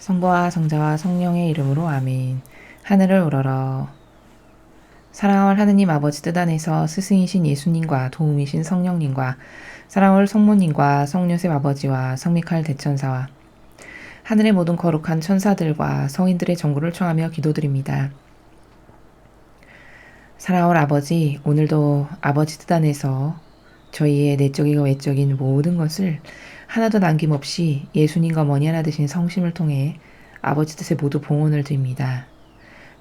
성부와 성자와 성령의 이름으로 아멘. 하늘을 우러러. 사랑할 하느님 아버지 뜻 안에서 스승이신 예수님과 도움이신 성령님과 사랑할 성모님과 성요셉 아버지와 성미칼 대천사와 하늘의 모든 거룩한 천사들과 성인들의 정구를 청하며 기도드립니다. 사랑할 아버지, 오늘도 아버지 뜻 안에서 저희의 내적이고 외적인 모든 것을 하나도 남김없이 예수님과 머니 하나 되신 성심을 통해 아버지 뜻에 모두 봉헌을 드립니다.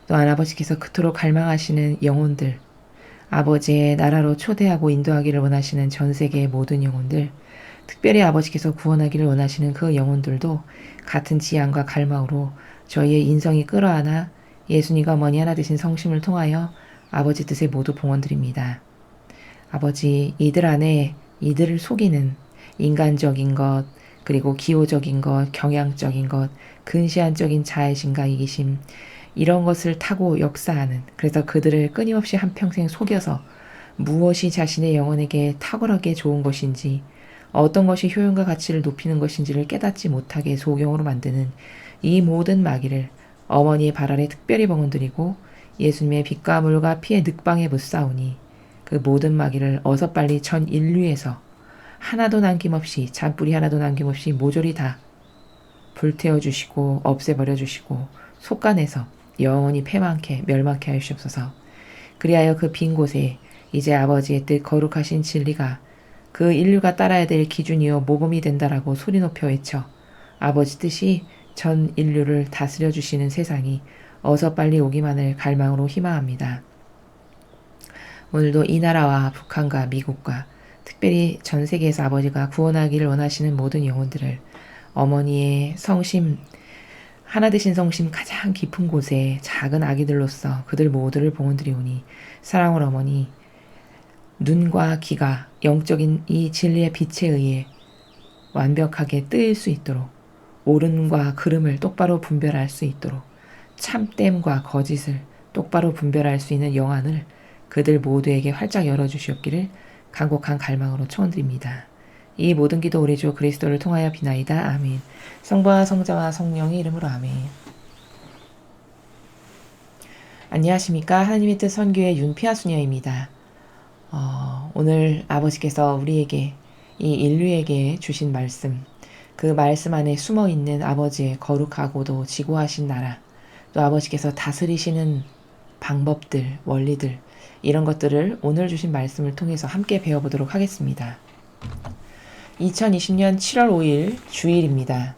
또한 아버지께서 그토록 갈망하시는 영혼들, 아버지의 나라로 초대하고 인도하기를 원하시는 전 세계의 모든 영혼들, 특별히 아버지께서 구원하기를 원하시는 그 영혼들도 같은 지향과 갈망으로 저희의 인성이 끌어안아 예수님과 머니 하나 되신 성심을 통하여 아버지 뜻에 모두 봉헌드립니다. 아버지, 이들 안에 이들을 속이는 인간적인 것, 그리고 기호적인 것, 경향적인 것, 근시안적인 자애심과 이기심, 이런 것을 타고 역사하는, 그래서 그들을 끊임없이 한평생 속여서 무엇이 자신의 영혼에게 탁월하게 좋은 것인지, 어떤 것이 효용과 가치를 높이는 것인지를 깨닫지 못하게 소경으로 만드는 이 모든 마귀를 어머니의 발 아래 특별히 봉헌드리고 예수님의 빛과 물과 피의 늑방에 묻사오니 그 모든 마귀를 어서 빨리 전 인류에서 하나도 남김없이, 잔뿌리 하나도 남김없이 모조리 다 불태워 주시고 없애버려 주시고 속간에서 영원히 패망케 멸망케 하시옵소서. 그리하여 그 빈 곳에 이제 아버지의 뜻 거룩하신 진리가 그 인류가 따라야 될 기준이요 모범이 된다라고 소리 높여 외쳐 아버지 뜻이 전 인류를 다스려 주시는 세상이 어서 빨리 오기만을 갈망으로 희망합니다. 오늘도 이 나라와 북한과 미국과 특별히 전 세계에서 아버지가 구원하기를 원하시는 모든 영혼들을 어머니의 성심, 하나 되신 성심 가장 깊은 곳에 작은 아기들로서 그들 모두를 봉헌드리오니 사랑을 어머니, 눈과 귀가 영적인 이 진리의 빛에 의해 완벽하게 뜨일 수 있도록 옳음과 그름을 똑바로 분별할 수 있도록 참됨과 거짓을 똑바로 분별할 수 있는 영안을 그들 모두에게 활짝 열어주시옵기를 간곡한 갈망으로 청원드립니다. 이 모든 기도 우리 주 그리스도를 통하여 비나이다. 아멘. 성부와 성자와 성령의 이름으로 아멘. 안녕하십니까. 하나님의 뜻 선교의 윤피아 수녀입니다. 오늘 아버지께서 우리에게 이 인류에게 주신 말씀, 그 말씀 안에 숨어있는 아버지의 거룩하고도 지고하신 나라, 또 아버지께서 다스리시는 방법들, 원리들, 이런 것들을 오늘 주신 말씀을 통해서 함께 배워보도록 하겠습니다. 2020년 7월 5일 주일입니다.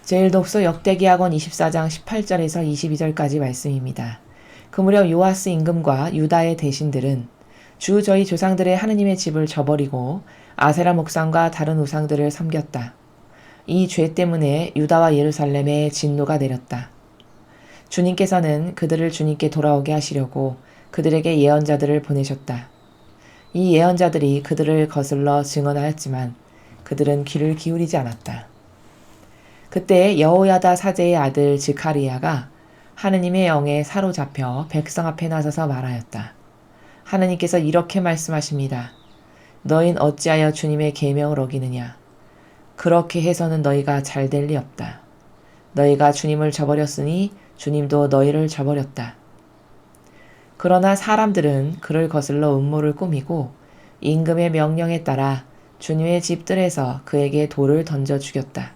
제1독서 역대기하권 24장 18절에서 22절까지 말씀입니다. 그 무렵 요아스 임금과 유다의 대신들은 주 저희 조상들의 하느님의 집을 저버리고 아세라 목상과 다른 우상들을 섬겼다. 이 죄 때문에 유다와 예루살렘에 진노가 내렸다. 주님께서는 그들을 주님께 돌아오게 하시려고 그들에게 예언자들을 보내셨다. 이 예언자들이 그들을 거슬러 증언하였지만 그들은 귀를 기울이지 않았다. 그때 여호야다 사제의 아들 즈카리야가 하느님의 영에 사로잡혀 백성 앞에 나서서 말하였다. 하느님께서 이렇게 말씀하십니다. 너흰 어찌하여 주님의 계명을 어기느냐. 그렇게 해서는 너희가 잘 될 리 없다. 너희가 주님을 저버렸으니 주님도 너희를 저버렸다. 그러나 사람들은 그를 거슬러 음모를 꾸미고 임금의 명령에 따라 주님의 집들에서 그에게 돌을 던져 죽였다.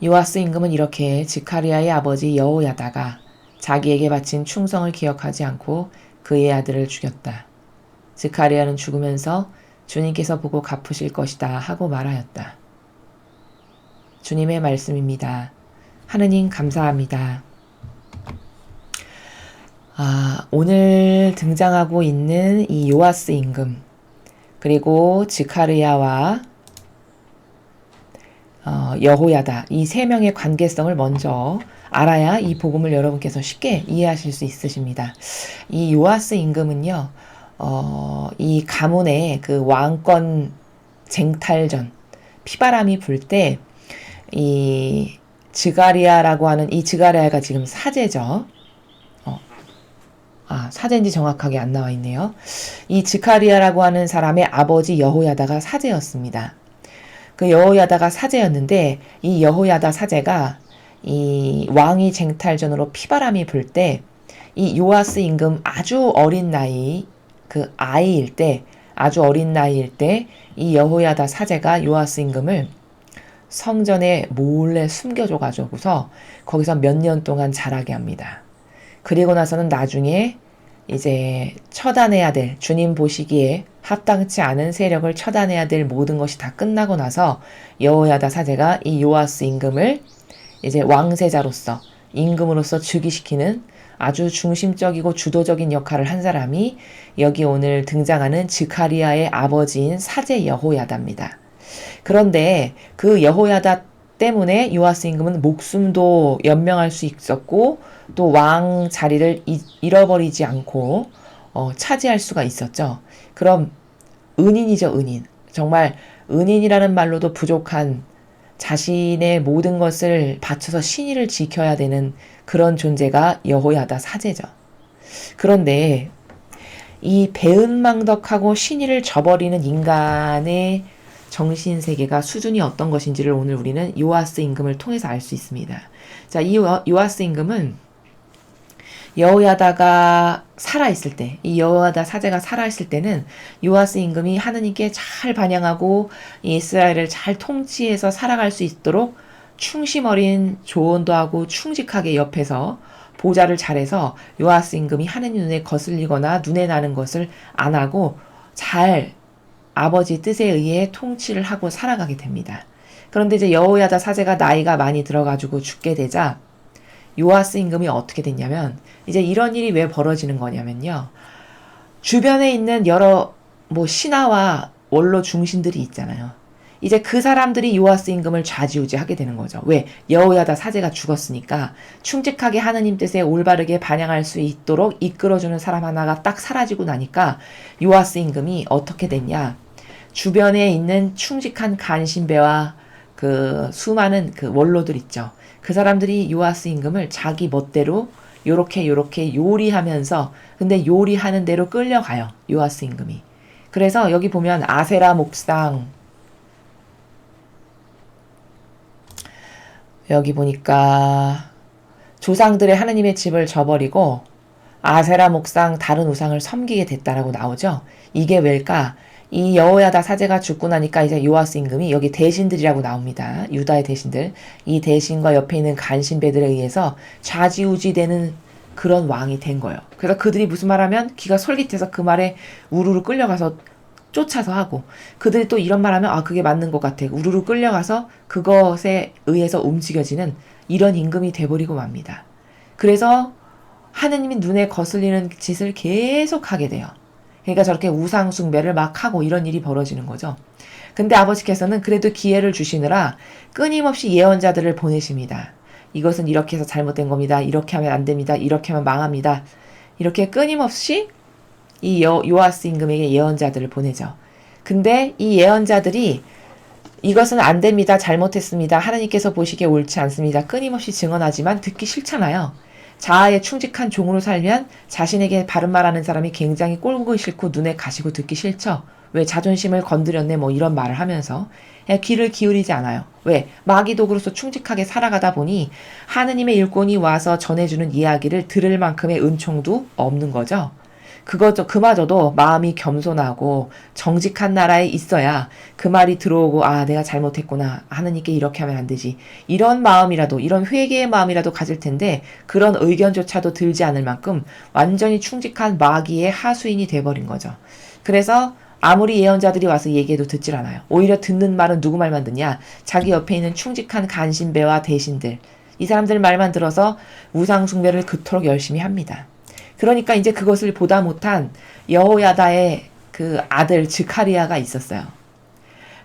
요아스 임금은 이렇게 즈카리아의 아버지 여호야다가 자기에게 바친 충성을 기억하지 않고 그의 아들을 죽였다. 즈카리아는 죽으면서 주님께서 보고 갚으실 것이다 하고 말하였다. 주님의 말씀입니다. 하느님 감사합니다. 오늘 등장하고 있는 이 요아스 임금, 그리고 즈카리아와 여호야다, 이 세 명의 관계성을 먼저 알아야 이 복음을 여러분께서 쉽게 이해하실 수 있으십니다. 이 요아스 임금은요, 이 가문의 그 왕권 쟁탈전, 피바람이 불 때 이 즈가리아라고 하는 이 즈가리아가 지금 사제죠. 사제인지 정확하게 안 나와 있네요. 이 즈카리아라고 하는 사람의 아버지 여호야다가 사제였습니다. 그 여호야다가 사제였는데 이 여호야다 사제가 이 왕위 쟁탈전으로 피바람이 불 때 이 요아스 임금 아주 어린 나이 그 아이일 때 아주 어린 나이일 때 이 여호야다 사제가 요아스 임금을 성전에 몰래 숨겨줘가지고서 거기서 몇 년 동안 자라게 합니다. 그리고 나서는 나중에 이제 처단해야 될 주님 보시기에 합당치 않은 세력을 처단해야 될 모든 것이 다 끝나고 나서 여호야다 사제가 이 요아스 임금을 이제 왕세자로서 임금으로서 즉위시키는 아주 중심적이고 주도적인 역할을 한 사람이 여기 오늘 등장하는 즈카리아의 아버지인 사제 여호야다입니다. 그런데 그 여호야다 때문에 요아스 임금은 목숨도 연명할 수 있었고 또 왕 자리를 잃어버리지 않고 차지할 수가 있었죠. 그럼 은인이죠, 은인. 정말 은인이라는 말로도 부족한 자신의 모든 것을 바쳐서 신의를 지켜야 되는 그런 존재가 여호야다 사제죠. 그런데 이 배은망덕하고 신의를 저버리는 인간의 정신세계가 수준이 어떤 것인지를 오늘 우리는 요아스 임금을 통해서 알 수 있습니다. 자, 이 요아스 임금은 여호야다가 살아있을 때, 이 여호야다 사제가 살아있을 때는 요아스 임금이 하느님께 잘 반영하고 이스라엘을 잘 통치해서 살아갈 수 있도록 충심 어린 조언도 하고 충직하게 옆에서 보좌를 잘해서 요아스 임금이 하느님 눈에 거슬리거나 눈에 나는 것을 안 하고 잘 아버지 뜻에 의해 통치를 하고 살아가게 됩니다. 그런데 이제 여호야다 사제가 나이가 많이 들어가지고 죽게 되자 요아스 임금이 어떻게 됐냐면 이제 이런 일이 왜 벌어지는 거냐면요. 주변에 있는 여러 신하와 원로 중신들이 있잖아요. 이제 그 사람들이 요아스 임금을 좌지우지하게 되는 거죠. 왜? 여호야다 사제가 죽었으니까 충직하게 하느님 뜻에 올바르게 반영할 수 있도록 이끌어주는 사람 하나가 딱 사라지고 나니까 요아스 임금이 어떻게 됐냐. 주변에 있는 충직한 간신배와 그 수많은 그 원로들 있죠. 그 사람들이 요아스 임금을 자기 멋대로 요렇게 요리하면서 근데 요리하는 대로 끌려가요. 요아스 임금이. 그래서 여기 보면 아세라 목상 여기 보니까 조상들의 하느님의 집을 저버리고 아세라 목상 다른 우상을 섬기게 됐다라고 나오죠. 이게 왜일까? 이 여호야다 사제가 죽고 나니까 이제 요아스 임금이 여기 대신들이라고 나옵니다. 유다의 대신들. 이 대신과 옆에 있는 간신배들에 의해서 좌지우지되는 그런 왕이 된 거예요. 그래서 그들이 무슨 말하면 귀가 솔깃해서 그 말에 우르르 끌려가서 쫓아서 하고 그들이 또 이런 말하면 아 그게 맞는 것 같아. 우르르 끌려가서 그것에 의해서 움직여지는 이런 임금이 돼버리고 맙니다. 그래서 하느님이 눈에 거슬리는 짓을 계속 하게 돼요. 그러니까 저렇게 우상 숭배를 막 하고 이런 일이 벌어지는 거죠. 근데 아버지께서는 그래도 기회를 주시느라 끊임없이 예언자들을 보내십니다. 이것은 이렇게 해서 잘못된 겁니다. 이렇게 하면 안 됩니다. 이렇게 하면 망합니다. 이렇게 끊임없이 이 요아스 임금에게 예언자들을 보내죠. 근데 이 예언자들이 이것은 안 됩니다. 잘못했습니다. 하나님께서 보시기에 옳지 않습니다. 끊임없이 증언하지만 듣기 싫잖아요. 자아에 충직한 종으로 살면 자신에게 바른 말하는 사람이 굉장히 꼴보기 싫고 눈에 가시고 듣기 싫죠. 왜 자존심을 건드렸네 이런 말을 하면서 귀를 기울이지 않아요. 왜? 마귀독으로서 충직하게 살아가다 보니 하느님의 일꾼이 와서 전해주는 이야기를 들을 만큼의 은총도 없는 거죠. 그마저도 마음이 겸손하고 정직한 나라에 있어야 그 말이 들어오고 아 내가 잘못했구나 하느님께 이렇게 하면 안 되지 이런 마음이라도 이런 회개의 마음이라도 가질 텐데 그런 의견조차도 들지 않을 만큼 완전히 충직한 마귀의 하수인이 돼버린 거죠. 그래서 아무리 예언자들이 와서 얘기해도 듣질 않아요. 오히려 듣는 말은 누구 말만 듣냐? 자기 옆에 있는 충직한 간신배와 대신들 이 사람들 말만 들어서 우상 숭배를 그토록 열심히 합니다. 그러니까 이제 그것을 보다 못한 여호야다의 그 아들 즈카리아가 있었어요.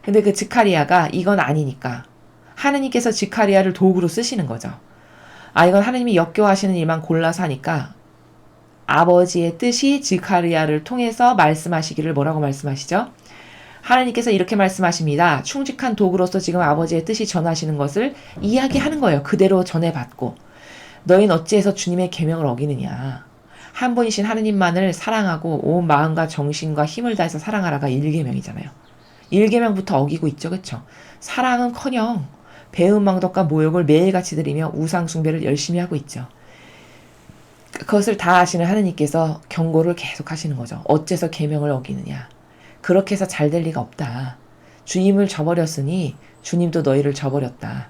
근데 그 즈카리아가 이건 아니니까 하느님께서 즈카리아를 도구로 쓰시는 거죠. 아 이건 하느님이 역겨워하시는 일만 골라서 하니까 아버지의 뜻이 즈카리아를 통해서 말씀하시기를 뭐라고 말씀하시죠? 하나님께서 이렇게 말씀하십니다. 충직한 도구로서 지금 아버지의 뜻이 전하시는 것을 이야기하는 거예요. 그대로 전해받고 너희는 어찌해서 주님의 계명을 어기느냐. 한 분이신 하느님만을 사랑하고 온 마음과 정신과 힘을 다해서 사랑하라가 1계명이잖아요. 일계명부터 어기고 있죠. 그쵸? 사랑은커녕 배은망덕과 모욕을 매일같이 드리며 우상숭배를 열심히 하고 있죠. 그것을 다 아시는 하느님께서 경고를 계속 하시는 거죠. 어째서 계명을 어기느냐. 그렇게 해서 잘 될 리가 없다. 주님을 저버렸으니 주님도 너희를 저버렸다.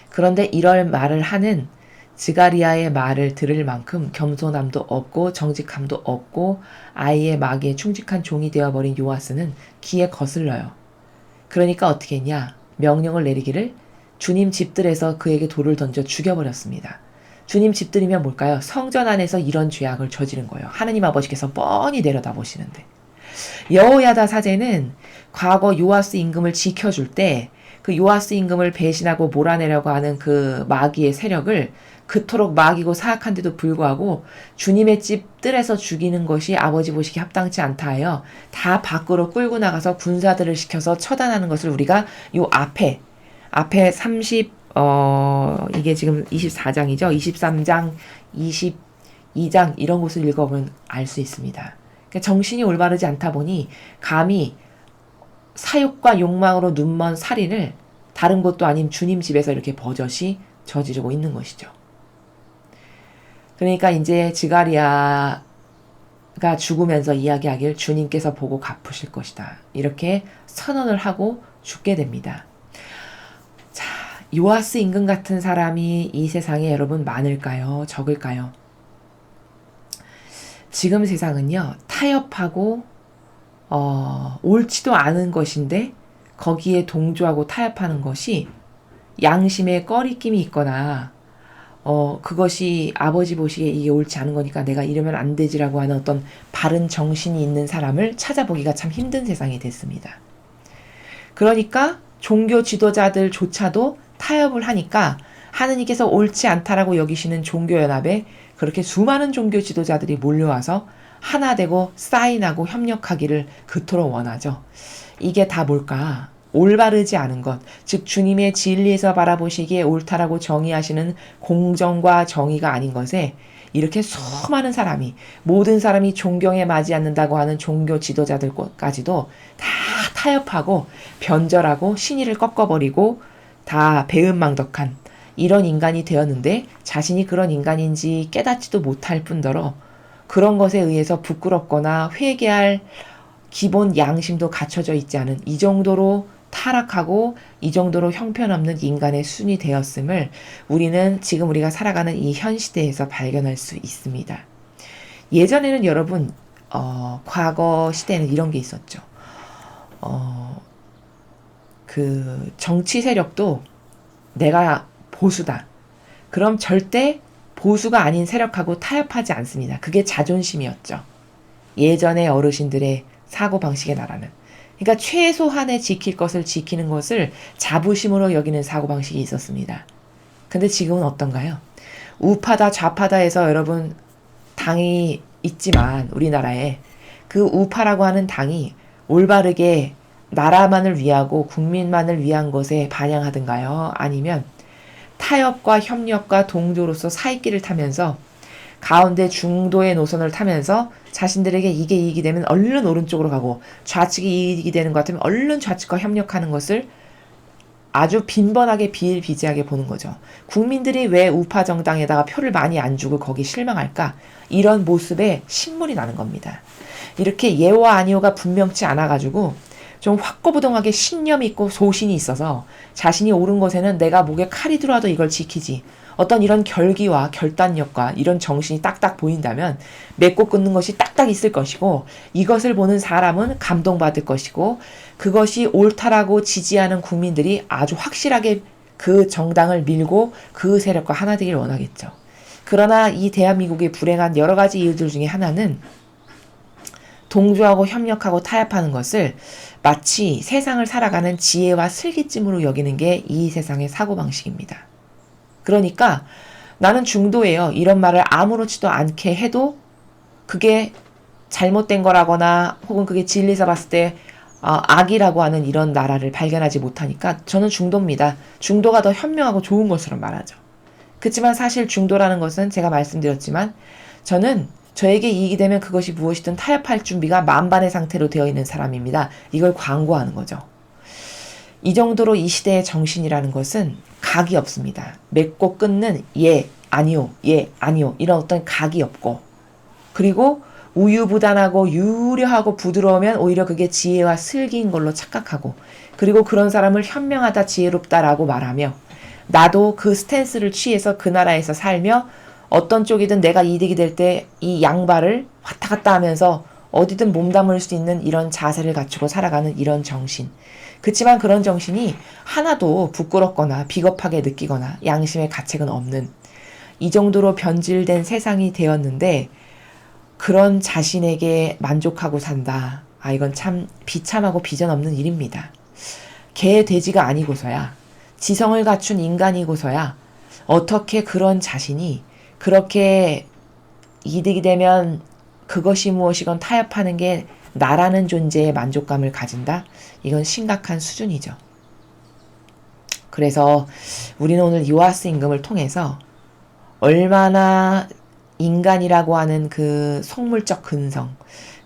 그런데 이럴 말을 하는 스가랴의 말을 들을 만큼 겸손함도 없고 정직함도 없고 아이의 마귀에 충직한 종이 되어버린 요아스는 귀에 거슬려요. 그러니까 어떻게 했냐. 명령을 내리기를 주님 집들에서 그에게 돌을 던져 죽여버렸습니다. 주님 집들이면 뭘까요? 성전 안에서 이런 죄악을 저지른 거예요. 하느님 아버지께서 뻔히 내려다보시는데. 여호야다 사제는 과거 요아스 임금을 지켜줄 때 그 요아스 임금을 배신하고 몰아내려고 하는 그 마귀의 세력을 그토록 마귀고 사악한데도 불구하고 주님의 집 뜰에서 죽이는 것이 아버지 보시기에 합당치 않다 하여 다 밖으로 끌고 나가서 군사들을 시켜서 처단하는 것을 우리가 요 앞에 이게 지금 24장이죠. 23장, 22장 이런 곳을 읽어보면 알 수 있습니다. 그러니까 정신이 올바르지 않다 보니 감히 사욕과 욕망으로 눈먼 살인을 다른 곳도 아닌 주님 집에서 이렇게 버젓이 저지르고 있는 것이죠. 그러니까 이제 스가랴가 죽으면서 이야기하길 주님께서 보고 갚으실 것이다. 이렇게 선언을 하고 죽게 됩니다. 자, 요아스 임금 같은 사람이 이 세상에 여러분 많을까요? 적을까요? 지금 세상은요. 타협하고 옳지도 않은 것인데 거기에 동조하고 타협하는 것이 양심에 꺼리낌이 있거나 그것이 아버지 보시기에 이게 옳지 않은 거니까 내가 이러면 안 되지라고 하는 어떤 바른 정신이 있는 사람을 찾아보기가 참 힘든 세상이 됐습니다. 그러니까 종교 지도자들조차도 타협을 하니까 하느님께서 옳지 않다라고 여기시는 종교연합에 그렇게 수많은 종교 지도자들이 몰려와서 하나 되고 사인하고 협력하기를 그토록 원하죠. 이게 다 뭘까? 올바르지 않은 것, 즉 주님의 진리에서 바라보시기에 옳다라고 정의하시는 공정과 정의가 아닌 것에 이렇게 수많은 사람이 모든 사람이 존경에 맞지 않는다고 하는 종교 지도자들까지도 다 타협하고 변절하고 신의를 꺾어버리고 다 배은망덕한 이런 인간이 되었는데 자신이 그런 인간인지 깨닫지도 못할 뿐더러 그런 것에 의해서 부끄럽거나 회개할 기본 양심도 갖춰져 있지 않은 이 정도로 타락하고 이 정도로 형편없는 인간의 순이 되었음을 우리는 지금 우리가 살아가는 이 현 시대에서 발견할 수 있습니다. 예전에는 여러분 과거 시대에는 이런 게 있었죠. 그 정치 세력도 내가 보수다. 그럼 절대 보수가 아닌 세력하고 타협하지 않습니다. 그게 자존심이었죠. 예전의 어르신들의 사고방식의 나라는. 그러니까 최소한의 지킬 것을 지키는 것을 자부심으로 여기는 사고방식이 있었습니다. 근데 지금은 어떤가요? 우파다 좌파다에서 여러분 당이 있지만 우리나라에 그 우파라고 하는 당이 올바르게 나라만을 위하고 국민만을 위한 것에 반영하든가요? 아니면 타협과 협력과 동조로서 사이길을 타면서 가운데 중도의 노선을 타면서 자신들에게 이게 이익이 되면 얼른 오른쪽으로 가고 좌측이 이익이 되는 것 같으면 얼른 좌측과 협력하는 것을 아주 빈번하게 비일비재하게 보는 거죠. 국민들이 왜 우파 정당에다가 표를 많이 안 주고 거기 실망할까? 이런 모습에 신물이 나는 겁니다. 이렇게 예와 아니오가 분명치 않아가지고 좀 확고부동하게 신념이 있고 소신이 있어서 자신이 옳은 것에는 내가 목에 칼이 들어와도 이걸 지키지. 어떤 이런 결기와 결단력과 이런 정신이 딱딱 보인다면 맺고 끊는 것이 딱딱 있을 것이고 이것을 보는 사람은 감동받을 것이고 그것이 옳다라고 지지하는 국민들이 아주 확실하게 그 정당을 밀고 그 세력과 하나 되길 원하겠죠. 그러나 이 대한민국의 불행한 여러 가지 이유들 중에 하나는 동조하고 협력하고 타협하는 것을 마치 세상을 살아가는 지혜와 슬기찜으로 여기는 게 이 세상의 사고방식입니다. 그러니까 나는 중도예요. 이런 말을 아무렇지도 않게 해도 그게 잘못된 거라거나 혹은 그게 진리에서 봤을 때 악이라고 하는 이런 나라를 발견하지 못하니까 저는 중도입니다. 중도가 더 현명하고 좋은 것으로 말하죠. 그렇지만 사실 중도라는 것은 제가 말씀드렸지만 저는 저에게 이익이 되면 그것이 무엇이든 타협할 준비가 만반의 상태로 되어 있는 사람입니다. 이걸 광고하는 거죠. 이 정도로 이 시대의 정신이라는 것은 각이 없습니다. 맺고 끊는 예, 아니요, 예, 아니요 이런 어떤 각이 없고, 그리고 우유부단하고 유려하고 부드러우면 오히려 그게 지혜와 슬기인 걸로 착각하고, 그리고 그런 사람을 현명하다 지혜롭다라고 말하며 나도 그 스탠스를 취해서 그 나라에서 살며 어떤 쪽이든 내가 이득이 될 때 이 양발을 왔다 갔다 하면서 어디든 몸담을 수 있는 이런 자세를 갖추고 살아가는 이런 정신. 그치만 그런 정신이 하나도 부끄럽거나 비겁하게 느끼거나 양심의 가책은 없는, 이 정도로 변질된 세상이 되었는데 그런 자신에게 만족하고 산다. 아, 이건 참 비참하고 비전 없는 일입니다. 개, 돼지가 아니고서야, 지성을 갖춘 인간이고서야 어떻게 그런 자신이 그렇게 이득이 되면 그것이 무엇이건 타협하는 게 나라는 존재의 만족감을 가진다? 이건 심각한 수준이죠. 그래서 우리는 오늘 요아스 임금을 통해서 얼마나 인간이라고 하는 그 속물적 근성,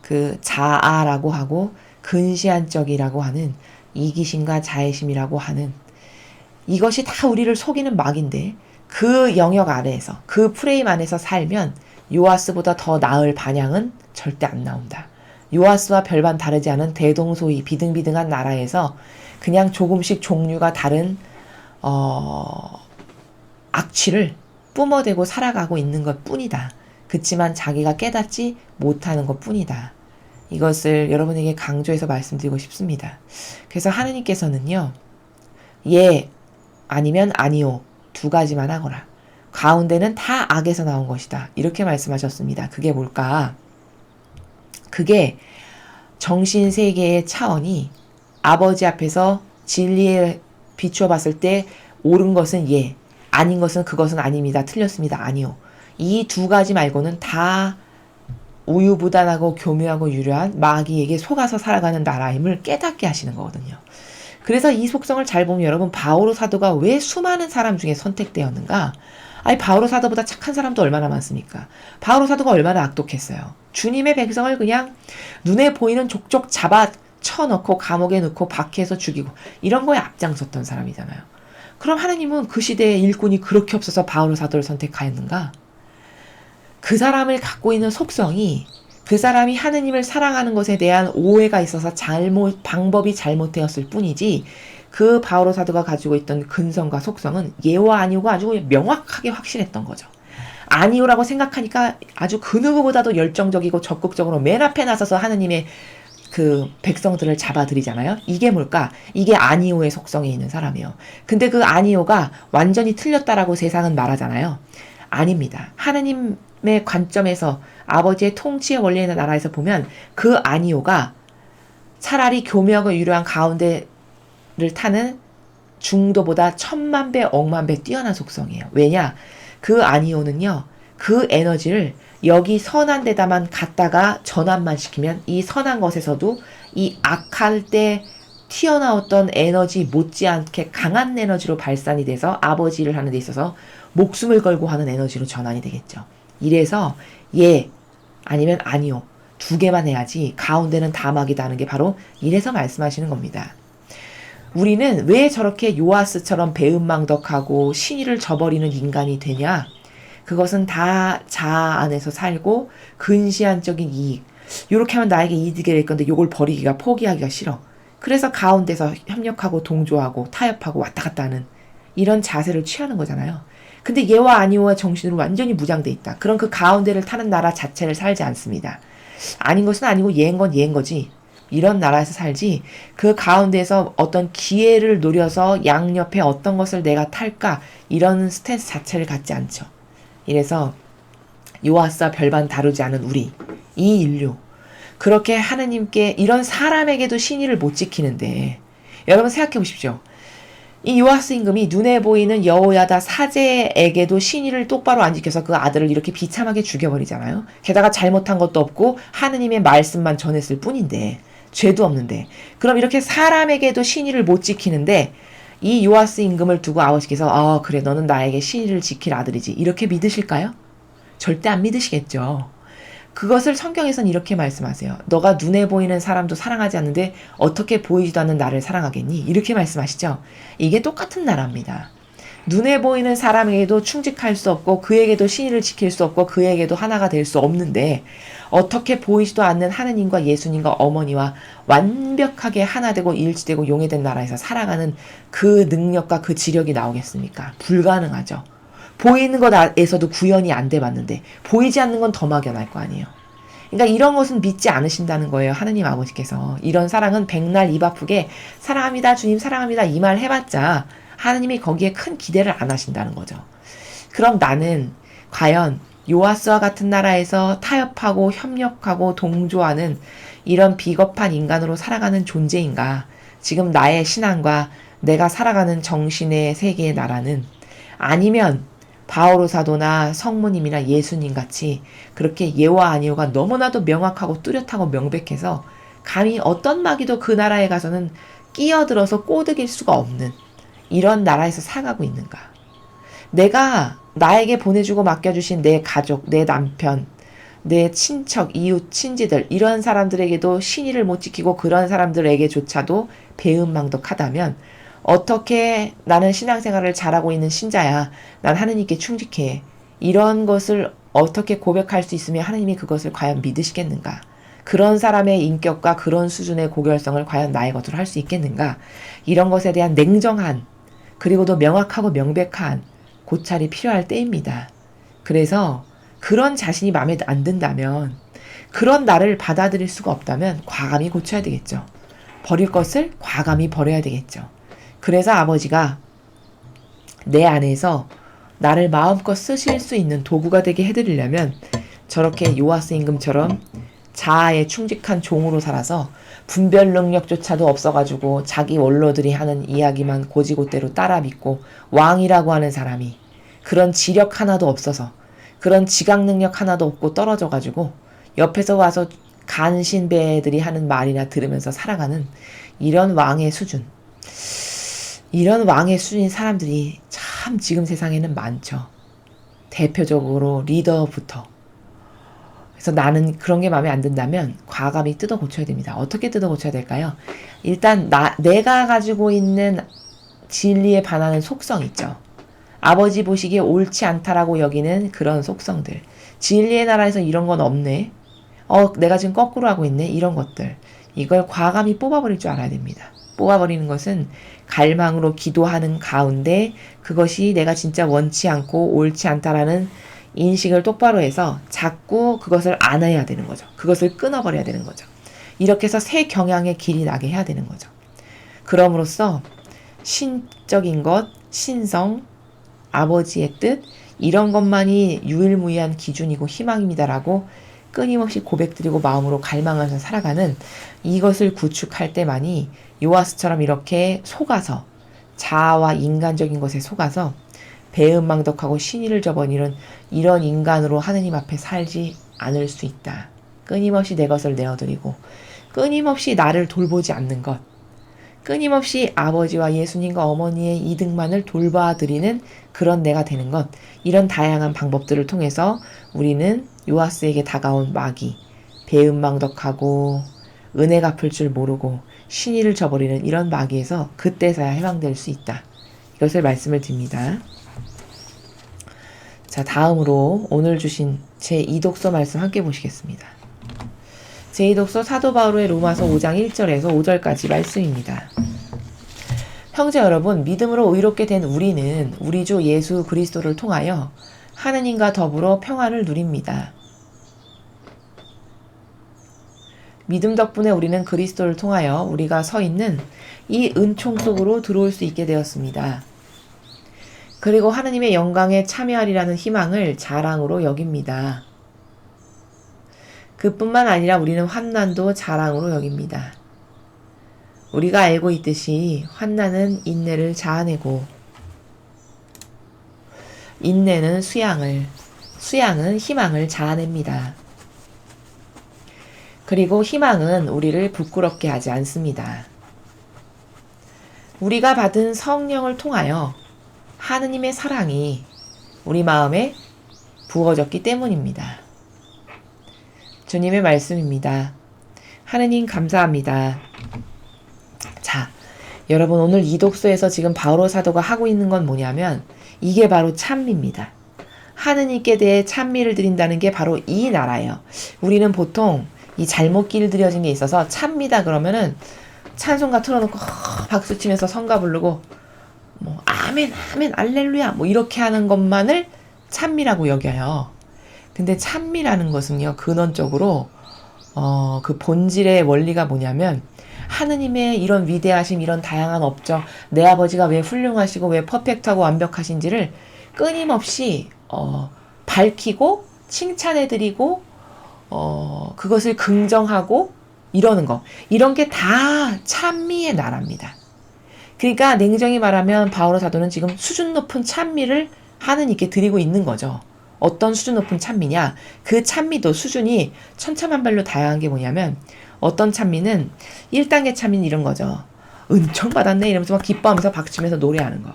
그 자아라고 하고 근시안적이라고 하는 이기심과 자애심이라고 하는 이것이 다 우리를 속이는 막인데, 그 영역 아래에서, 그 프레임 안에서 살면 요아스보다 더 나을 반향은 절대 안 나온다. 요아스와 별반 다르지 않은 대동소이 비등비등한 나라에서 그냥 조금씩 종류가 다른 악취를 뿜어대고 살아가고 있는 것 뿐이다. 그치만 자기가 깨닫지 못하는 것 뿐이다. 이것을 여러분에게 강조해서 말씀드리고 싶습니다. 그래서 하느님께서는요, 예, 아니면 아니요, 두 가지만 하거라. 가운데는 다 악에서 나온 것이다. 이렇게 말씀하셨습니다. 그게 뭘까? 그게 정신세계의 차원이 아버지 앞에서 진리에 비추어 봤을 때 옳은 것은 예, 아닌 것은 그것은 아닙니다. 틀렸습니다. 아니요. 이 두 가지 말고는 다 우유부단하고 교묘하고 유려한 마귀에게 속아서 살아가는 나라임을 깨닫게 하시는 거거든요. 그래서 이 속성을 잘 보면 여러분, 바오로 사도가 왜 수많은 사람 중에 선택되었는가? 아니, 바오로 사도보다 착한 사람도 얼마나 많습니까? 바오로 사도가 얼마나 악독했어요. 주님의 백성을 그냥 눈에 보이는 족족 잡아 쳐넣고 감옥에 넣고 박해해서 죽이고 이런 거에 앞장섰던 사람이잖아요. 그럼 하나님은 그 시대에 일꾼이 그렇게 없어서 바오로 사도를 선택하였는가? 그 사람을 갖고 있는 속성이, 그 사람이 하느님을 사랑하는 것에 대한 오해가 있어서 방법이 잘못되었을 뿐이지, 그 바오로 사도가 가지고 있던 근성과 속성은 예와 아니오가 아주 명확하게 확실했던 거죠. 아니오라고 생각하니까 아주 그 누구보다도 열정적이고 적극적으로 맨 앞에 나서서 하느님의 그 백성들을 잡아들이잖아요. 이게 뭘까? 이게 아니오의 속성에 있는 사람이에요. 근데 그 아니오가 완전히 틀렸다라고 세상은 말하잖아요. 아닙니다. 하느님의 관점에서, 아버지의 통치의 원리에 있는 나라에서 보면 그 아니오가 차라리 교묘하고 유려한 가운데를 타는 중도보다 천만배 억만배 뛰어난 속성이에요. 왜냐? 그 아니오는요, 그 에너지를 여기 선한 데다만 갖다가 전환만 시키면 이 선한 것에서도 이 악할 때 튀어나왔던 에너지 못지않게 강한 에너지로 발산이 돼서 아버지를 하는 데 있어서 목숨을 걸고 하는 에너지로 전환이 되겠죠. 이래서 예, 아니면 아니요, 두 개만 해야지 가운데는 다 막이다는 게 바로 이래서 말씀하시는 겁니다. 우리는 왜 저렇게 요아스처럼 배은망덕하고 신의를 저버리는 인간이 되냐? 그것은 다 자아 안에서 살고 근시안적인 이익, 요렇게 하면 나에게 이득이 될 건데 요걸 버리기가, 포기하기가 싫어. 그래서 가운데서 협력하고 동조하고 타협하고 왔다 갔다 하는 이런 자세를 취하는 거잖아요. 근데 예와 아니오의 정신으로 완전히 무장돼 있다. 그럼 그 가운데를 타는 나라 자체를 살지 않습니다. 아닌 것은 아니고 예인 건 예인 거지. 이런 나라에서 살지, 그 가운데에서 어떤 기회를 노려서 양옆에 어떤 것을 내가 탈까, 이런 스탠스 자체를 갖지 않죠. 이래서 요아스와 별반 다르지 않은 우리, 이 인류, 그렇게 하느님께, 이런 사람에게도 신의를 못 지키는데, 여러분 생각해 보십시오. 이 요아스 임금이 눈에 보이는 여호야다 사제에게도 신의를 똑바로 안 지켜서 그 아들을 이렇게 비참하게 죽여버리잖아요. 게다가 잘못한 것도 없고 하느님의 말씀만 전했을 뿐인데, 죄도 없는데, 그럼 이렇게 사람에게도 신의를 못 지키는데 이 요아스 임금을 두고 아버지께서 그래, 너는 나에게 신의를 지킬 아들이지, 이렇게 믿으실까요? 절대 안 믿으시겠죠. 그것을 성경에서는 이렇게 말씀하세요. 너가 눈에 보이는 사람도 사랑하지 않는데 어떻게 보이지도 않는 나를 사랑하겠니? 이렇게 말씀하시죠. 이게 똑같은 나라입니다. 눈에 보이는 사람에게도 충직할 수 없고 그에게도 신의를 지킬 수 없고 그에게도 하나가 될 수 없는데 어떻게 보이지도 않는 하느님과 예수님과 어머니와 완벽하게 하나 되고 일치되고 용해된 나라에서 살아가는 그 능력과 그 지력이 나오겠습니까? 불가능하죠. 보이는 것에서도 구현이 안 돼봤는데 보이지 않는 건 더 막연할 거 아니에요. 그러니까 이런 것은 믿지 않으신다는 거예요. 하느님 아버지께서. 이런 사랑은 백날 입 아프게 사랑합니다. 주님 사랑합니다. 이 말 해봤자 하느님이 거기에 큰 기대를 안 하신다는 거죠. 그럼 나는 과연 요아스와 같은 나라에서 타협하고 협력하고 동조하는 이런 비겁한 인간으로 살아가는 존재인가? 지금 나의 신앙과 내가 살아가는 정신의 세계의 나라는 아니면 바오로 사도나 성모님이나 예수님 같이 그렇게 예와 아니오가 너무나도 명확하고 뚜렷하고 명백해서 감히 어떤 마귀도 그 나라에 가서는 끼어들어서 꼬드길 수가 없는 이런 나라에서 살아가고 있는가? 내가 나에게 보내주고 맡겨주신 내 가족, 내 남편, 내 친척, 이웃, 친지들 이런 사람들에게도 신의를 못 지키고 그런 사람들에게조차도 배은망덕하다면 어떻게 나는 신앙생활을 잘하고 있는 신자야. 난 하느님께 충직해. 이런 것을 어떻게 고백할 수 있으며 하느님이 그것을 과연 믿으시겠는가? 그런 사람의 인격과 그런 수준의 고결성을 과연 나의 것으로 할 수 있겠는가? 이런 것에 대한 냉정한 그리고도 명확하고 명백한 고찰이 필요할 때입니다. 그래서 그런 자신이 마음에 안 든다면 그런 나를 받아들일 수가 없다면 과감히 고쳐야 되겠죠. 버릴 것을 과감히 버려야 되겠죠. 그래서 아버지가 내 안에서 나를 마음껏 쓰실 수 있는 도구가 되게 해드리려면 저렇게 요아스 임금처럼 자아에 충직한 종으로 살아서 분별 능력조차도 없어가지고 자기 원로들이 하는 이야기만 고지고대로 따라 믿고 왕이라고 하는 사람이 그런 지력 하나도 없어서 그런 지각 능력 하나도 없고 떨어져가지고 옆에서 와서 간신배들이 하는 말이나 들으면서 살아가는 이런 왕의 수준. 이런 왕의 수준인 사람들이 참 지금 세상에는 많죠. 대표적으로 리더부터. 그래서 나는 그런 게 마음에 안 든다면 과감히 뜯어 고쳐야 됩니다. 어떻게 뜯어 고쳐야 될까요? 일단 내가 가지고 있는 진리에 반하는 속성 있죠. 아버지 보시기에 옳지 않다라고 여기는 그런 속성들. 진리의 나라에서 이런 건 없네. 내가 지금 거꾸로 하고 있네. 이런 것들. 이걸 과감히 뽑아버릴 줄 알아야 됩니다. 뽑아버리는 것은 갈망으로 기도하는 가운데 그것이 내가 진짜 원치 않고 옳지 않다라는 인식을 똑바로 해서 자꾸 그것을 안 해야 되는 거죠. 그것을 끊어버려야 되는 거죠. 이렇게 해서 새 경향의 길이 나게 해야 되는 거죠. 그럼으로써 신적인 것, 신성, 아버지의 뜻 이런 것만이 유일무이한 기준이고 희망입니다라고 끊임없이 고백드리고 마음으로 갈망하면서 살아가는 이것을 구축할 때만이 요아스처럼 이렇게 속아서 자아와 인간적인 것에 속아서 배은망덕하고 신의를 저버리는 이런 인간으로 하느님 앞에 살지 않을 수 있다. 끊임없이 내 것을 내어드리고 끊임없이 나를 돌보지 않는 것 끊임없이 아버지와 예수님과 어머니의 이득만을 돌봐드리는 그런 내가 되는 것 이런 다양한 방법들을 통해서 우리는 요아스에게 다가온 마귀 배은망덕하고 은혜 갚을 줄 모르고 신의를 저버리는 이런 마귀에서 그때서야 해방될 수 있다. 이것을 말씀을 드립니다. 자, 다음으로 오늘 주신 제2독서 말씀 함께 보시겠습니다. 제2독서 사도 바울의 로마서 5장 1절에서 5절까지 말씀입니다. 형제 여러분, 믿음으로 의롭게 된 우리는 우리 주 예수 그리스도를 통하여 하느님과 더불어 평안을 누립니다. 믿음 덕분에 우리는 그리스도를 통하여 우리가 서 있는 이 은총 속으로 들어올 수 있게 되었습니다. 그리고 하느님의 영광에 참여하리라는 희망을 자랑으로 여깁니다. 그뿐만 아니라 우리는 환난도 자랑으로 여깁니다. 우리가 알고 있듯이 환난은 인내를 자아내고 인내는 수양은 희망을 자아냅니다. 그리고 희망은 우리를 부끄럽게 하지 않습니다. 우리가 받은 성령을 통하여 하느님의 사랑이 우리 마음에 부어졌기 때문입니다. 주님의 말씀입니다. 하느님 감사합니다. 자, 여러분 오늘 이 독서에서 지금 바오로 사도가 하고 있는 건 뭐냐면 이게 바로 찬미입니다. 하느님께 대해 찬미를 드린다는 게 바로 이 나라예요. 우리는 보통 이 잘못 길들여진 게 있어서 찬미다 그러면은 찬송가 틀어놓고 박수치면서 성가 부르고 뭐 아멘 아멘 알렐루야 뭐 이렇게 하는 것만을 찬미라고 여겨요. 근데 찬미라는 것은요 근원적으로 그 본질의 원리가 뭐냐면 하느님의 이런 위대하심 이런 다양한 업적 내 아버지가 왜 훌륭하시고 왜 퍼펙트하고 완벽하신지를 끊임없이 밝히고 칭찬해드리고 그것을 긍정하고 이러는 거 이런 게 다 찬미의 나라입니다. 그러니까 냉정히 말하면 바오로 사도는 지금 수준 높은 찬미를 하느님께 드리고 있는 거죠. 어떤 수준 높은 찬미냐? 그 찬미도 수준이 천차만별로 다양한 게 뭐냐면 어떤 찬미는 1단계 찬미는 이런 거죠. 은총 받았네 이러면서 막 기뻐하면서 박수치면서 노래하는 거.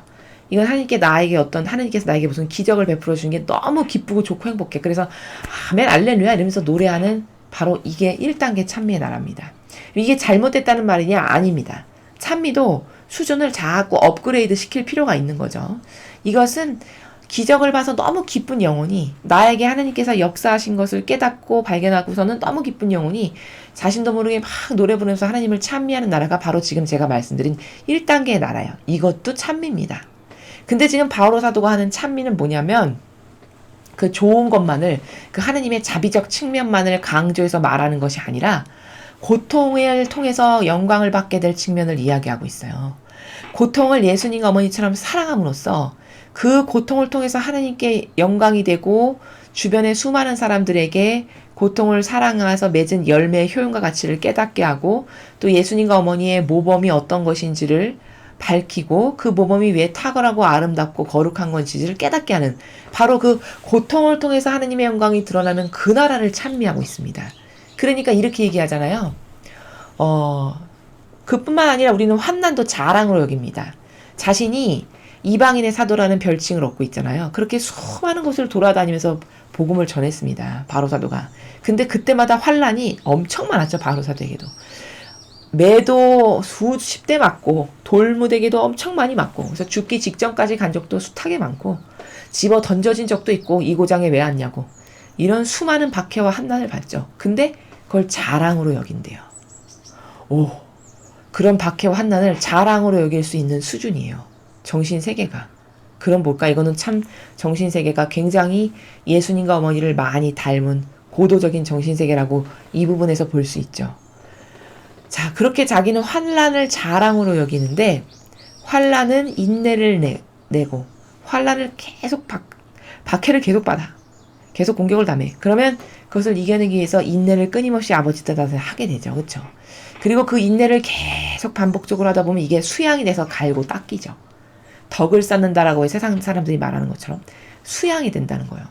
이건 하느님께서 나에게 무슨 기적을 베풀어 주는 게 너무 기쁘고 좋고 행복해. 그래서 아멘 알렐루야 이러면서 노래하는 바로 이게 1단계 찬미의 나라입니다. 이게 잘못됐다는 말이냐? 아닙니다. 찬미도 수준을 자꾸 업그레이드 시킬 필요가 있는 거죠. 이것은 기적을 봐서 너무 기쁜 영혼이 나에게 하느님께서 역사하신 것을 깨닫고 발견하고서는 너무 기쁜 영혼이 자신도 모르게 막 노래 부르면서 하나님을 찬미하는 나라가 바로 지금 제가 말씀드린 1단계의 나라예요. 이것도 찬미입니다. 근데 지금 바오로 사도가 하는 찬미는 뭐냐면 그 좋은 것만을 그 하느님의 자비적 측면만을 강조해서 말하는 것이 아니라 고통을 통해서 영광을 받게 될 측면을 이야기하고 있어요. 고통을 예수님과 어머니처럼 사랑함으로써 그 고통을 통해서 하느님께 영광이 되고 주변의 수많은 사람들에게 고통을 사랑하면서 맺은 열매의 효용과 가치를 깨닫게 하고 또 예수님과 어머니의 모범이 어떤 것인지를 밝히고 그 모범이 왜 탁월하고 아름답고 거룩한 건지를 깨닫게 하는 바로 그 고통을 통해서 하느님의 영광이 드러나는 그 나라를 찬미하고 있습니다. 그러니까 이렇게 얘기하잖아요. 그뿐만 아니라 우리는 환난도 자랑으로 여깁니다. 자신이 이방인의 사도라는 별칭을 얻고 있잖아요. 그렇게 수많은 곳을 돌아다니면서 복음을 전했습니다. 바오로 사도가. 근데 그때마다 환난이 엄청 많았죠. 바오로 사도에게도. 매도 수십 대 맞고 돌무대기도 엄청 많이 맞고 그래서 죽기 직전까지 간 적도 숱하게 많고 집어 던져진 적도 있고 이 고장에 왜 왔냐고 이런 수많은 박해와 환난을 받죠. 근데 그걸 자랑으로 여긴대요. 오, 그런 박해와 환난을 자랑으로 여길 수 있는 수준이에요. 정신세계가. 그럼 뭘까? 이거는 참 정신세계가 굉장히 예수님과 어머니를 많이 닮은 고도적인 정신세계라고 이 부분에서 볼 수 있죠. 자, 그렇게 자기는 환난을 자랑으로 여기는데 환난은 인내를 내고 환난을 계속 박해를 계속 받아. 계속 공격을 당해. 그러면 그것을 이겨내기 위해서 인내를 끊임없이 아버지 뜻대로 하게 되죠. 그렇죠? 그리고 그 인내를 계속 반복적으로 하다 보면 이게 수양이 돼서 갈고 닦이죠. 덕을 쌓는다라고 세상 사람들이 말하는 것처럼 수양이 된다는 거예요.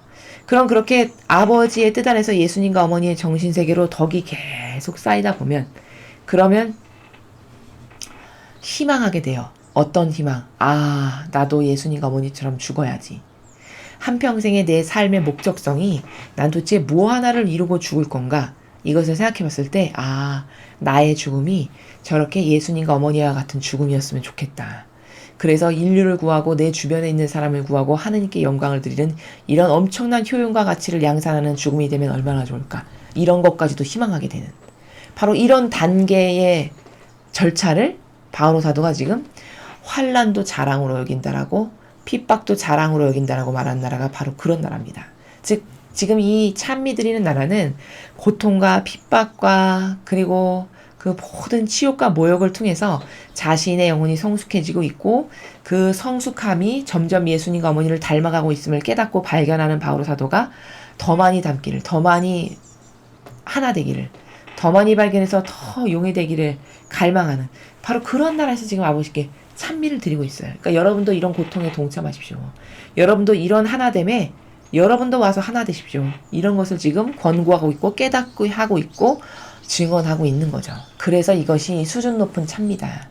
그럼 그렇게 아버지의 뜻 안에서 예수님과 어머니의 정신세계로 덕이 계속 쌓이다 보면 그러면 희망하게 돼요. 어떤 희망? 아, 나도 예수님과 어머니처럼 죽어야지. 한평생의 내 삶의 목적성이 난 도대체 뭐 하나를 이루고 죽을 건가? 이것을 생각해 봤을 때 아, 나의 죽음이 저렇게 예수님과 어머니와 같은 죽음이었으면 좋겠다. 그래서 인류를 구하고 내 주변에 있는 사람을 구하고 하느님께 영광을 드리는 이런 엄청난 효용과 가치를 양산하는 죽음이 되면 얼마나 좋을까. 이런 것까지도 희망하게 되는 바로 이런 단계의 절차를 바오로 사도가 지금 환난도 자랑으로 여긴다라고 핍박도 자랑으로 여긴다라고 말하는 나라가 바로 그런 나라입니다. 즉 지금 이 찬미 드리는 나라는 고통과 핍박과 그리고 그 모든 치욕과 모욕을 통해서 자신의 영혼이 성숙해지고 있고 그 성숙함이 점점 예수님과 어머니를 닮아가고 있음을 깨닫고 발견하는 바오로 사도가 더 많이 닮기를, 더 많이 하나 되기를, 더 많이 발견해서 더 용이 되기를 갈망하는 바로 그런 나라에서 지금 아버지께 찬미를 드리고 있어요. 그러니까 여러분도 이런 고통에 동참하십시오. 여러분도 이런 하나됨에 여러분도 와서 하나 되십시오. 이런 것을 지금 권고하고 있고 깨닫고 하고 있고 증언하고 있는 거죠. 그래서 이것이 수준 높은 찬미다.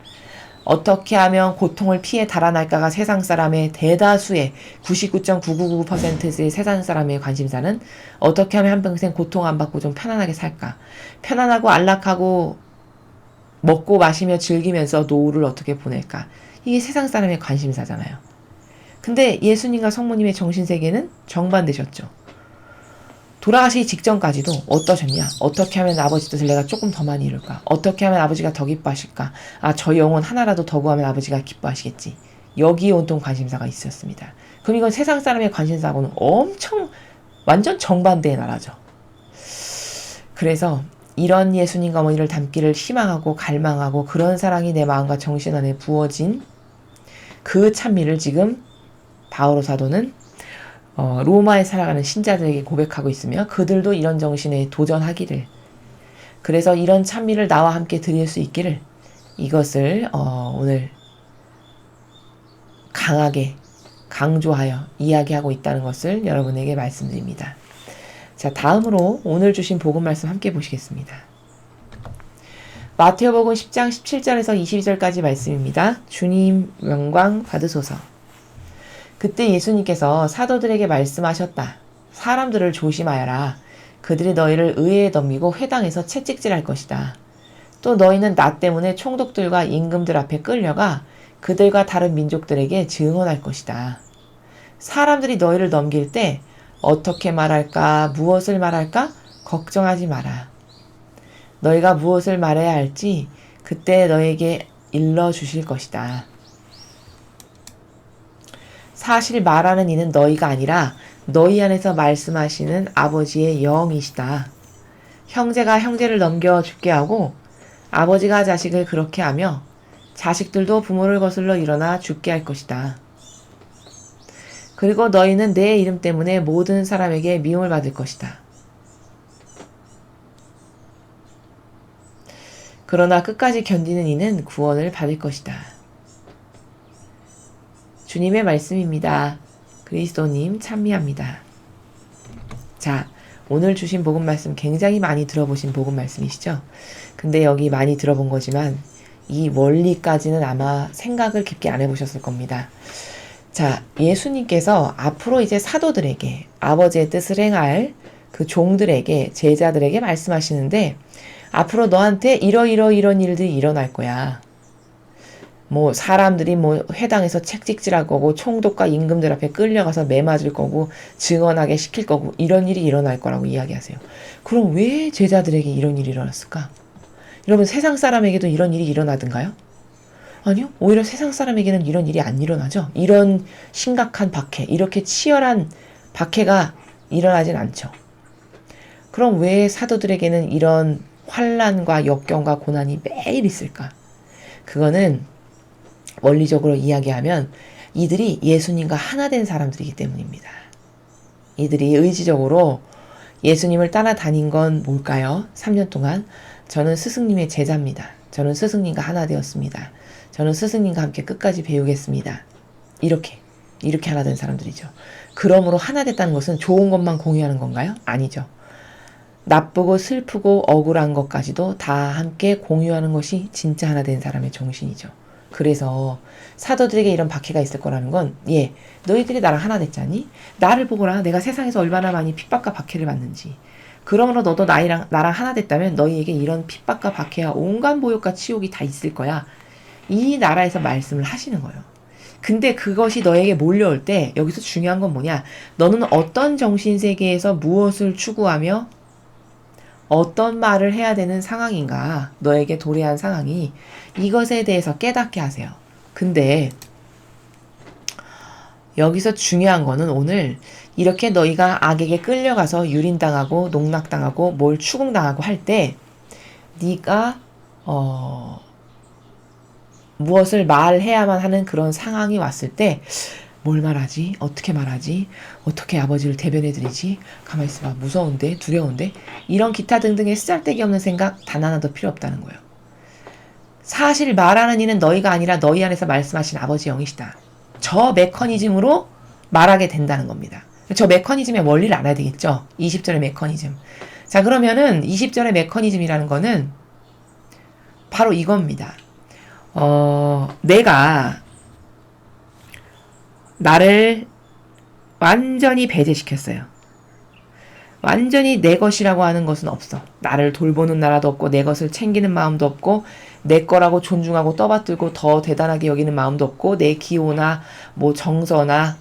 어떻게 하면 고통을 피해 달아날까가 세상 사람의 대다수의 99.999%의 세상 사람의 관심사는 어떻게 하면 한평생 고통 안 받고 좀 편안하게 살까. 편안하고 안락하고 먹고 마시며 즐기면서 노후를 어떻게 보낼까. 이게 세상 사람의 관심사잖아요. 근데 예수님과 성모님의 정신세계는 정반대셨죠. 돌아가시기 직전까지도 어떠셨냐? 어떻게 하면 아버지 뜻을 내가 조금 더 많이 이룰까? 어떻게 하면 아버지가 더 기뻐하실까? 저 영혼 하나라도 더 구하면 아버지가 기뻐하시겠지. 여기에 온통 관심사가 있었습니다. 그럼 이건 세상 사람의 관심사하고는 엄청 완전 정반대의 나라죠. 그래서 이런 예수님과 어머니를 닮기를 희망하고 갈망하고 그런 사랑이 내 마음과 정신 안에 부어진 그 찬미를 지금 바오로 사도는 로마에 살아가는 신자들에게 고백하고 있으며 그들도 이런 정신에 도전하기를, 그래서 이런 찬미를 나와 함께 드릴 수 있기를, 이것을 오늘 강하게 강조하여 이야기하고 있다는 것을 여러분에게 말씀드립니다. 자, 다음으로 오늘 주신 복음 말씀 함께 보시겠습니다. 마태복음 10장 17절에서 22절까지 말씀입니다. 주님 영광 받으소서. 그때 예수님께서 사도들에게 말씀하셨다. 사람들을 조심하여라. 그들이 너희를 의회에 덤비고 회당에서 채찍질할 것이다. 또 너희는 나 때문에 총독들과 임금들 앞에 끌려가 그들과 다른 민족들에게 증언할 것이다. 사람들이 너희를 넘길 때 어떻게 말할까, 무엇을 말할까 걱정하지 마라. 너희가 무엇을 말해야 할지 그때 너희에게 일러주실 것이다. 사실 말하는 이는 너희가 아니라 너희 안에서 말씀하시는 아버지의 영이시다. 형제가 형제를 넘겨 죽게 하고 아버지가 자식을 그렇게 하며 자식들도 부모를 거슬러 일어나 죽게 할 것이다. 그리고 너희는 내 이름 때문에 모든 사람에게 미움을 받을 것이다. 그러나 끝까지 견디는 이는 구원을 받을 것이다. 주님의 말씀입니다. 그리스도님 찬미합니다. 자, 오늘 주신 복음 말씀 굉장히 많이 들어보신 복음 말씀이시죠? 근데 여기 많이 들어본 거지만 이 원리까지는 아마 생각을 깊게 안 해보셨을 겁니다. 자, 예수님께서 앞으로 이제 사도들에게 아버지의 뜻을 행할 그 종들에게, 제자들에게 말씀하시는데, 앞으로 너한테 이런 일들이 일어날 거야. 사람들이 회당에서 책찍질할 거고, 총독과 임금들 앞에 끌려가서 매맞을 거고, 증언하게 시킬 거고, 이런 일이 일어날 거라고 이야기하세요. 그럼 왜 제자들에게 이런 일이 일어났을까? 여러분, 세상 사람에게도 이런 일이 일어나던가요? 아니요. 오히려 세상 사람에게는 이런 일이 안 일어나죠. 이런 심각한 박해, 이렇게 치열한 박해가 일어나진 않죠. 그럼 왜 사도들에게는 이런 환난과 역경과 고난이 매일 있을까? 그거는 원리적으로 이야기하면 이들이 예수님과 하나 된 사람들이기 때문입니다. 이들이 의지적으로 예수님을 따라다닌 건 뭘까요? 3년 동안 저는 스승님의 제자입니다. 저는 스승님과 하나 되었습니다. 저는 스승님과 함께 끝까지 배우겠습니다. 이렇게 하나 된 사람들이죠. 그러므로 하나 됐다는 것은 좋은 것만 공유하는 건가요? 아니죠. 나쁘고 슬프고 억울한 것까지도 다 함께 공유하는 것이 진짜 하나 된 사람의 정신이죠. 그래서 사도들에게 이런 박해가 있을 거라는 건, 너희들이 나랑 하나 됐잖니? 나를 보거라. 내가 세상에서 얼마나 많이 핍박과 박해를 받는지. 그러므로 너도 나랑 하나 됐다면 너희에게 이런 핍박과 박해와 온갖 모욕과 치욕이 다 있을 거야. 이 나라에서 말씀을 하시는 거예요. 근데 그것이 너에게 몰려올 때 여기서 중요한 건 뭐냐? 너는 어떤 정신세계에서 무엇을 추구하며 어떤 말을 해야 되는 상황인가? 너에게 도래한 상황이, 이것에 대해서 깨닫게 하세요. 근데 여기서 중요한 거는 오늘 이렇게 너희가 악에게 끌려가서 유린당하고 농락당하고 뭘 추궁당하고 할 때 네가 무엇을 말해야만 하는 그런 상황이 왔을 때 뭘 말하지? 어떻게 말하지? 어떻게 아버지를 대변해드리지? 가만히 있어봐. 무서운데? 두려운데? 이런 기타 등등의 쓰잘데기 없는 생각 단 하나도 필요 없다는 거예요. 사실 말하는 이는 너희가 아니라 너희 안에서 말씀하신 아버지 영이시다. 저 메커니즘으로 말하게 된다는 겁니다. 저 메커니즘의 원리를 알아야 되겠죠? 20절의 메커니즘. 자, 그러면은 20절의 메커니즘이라는 거는 바로 이겁니다. 내가 나를 완전히 배제시켰어요. 완전히 내 것이라고 하는 것은 없어. 나를 돌보는 나라도 없고 내 것을 챙기는 마음도 없고 내 거라고 존중하고 떠받들고 더 대단하게 여기는 마음도 없고 내 기호나 뭐 정서나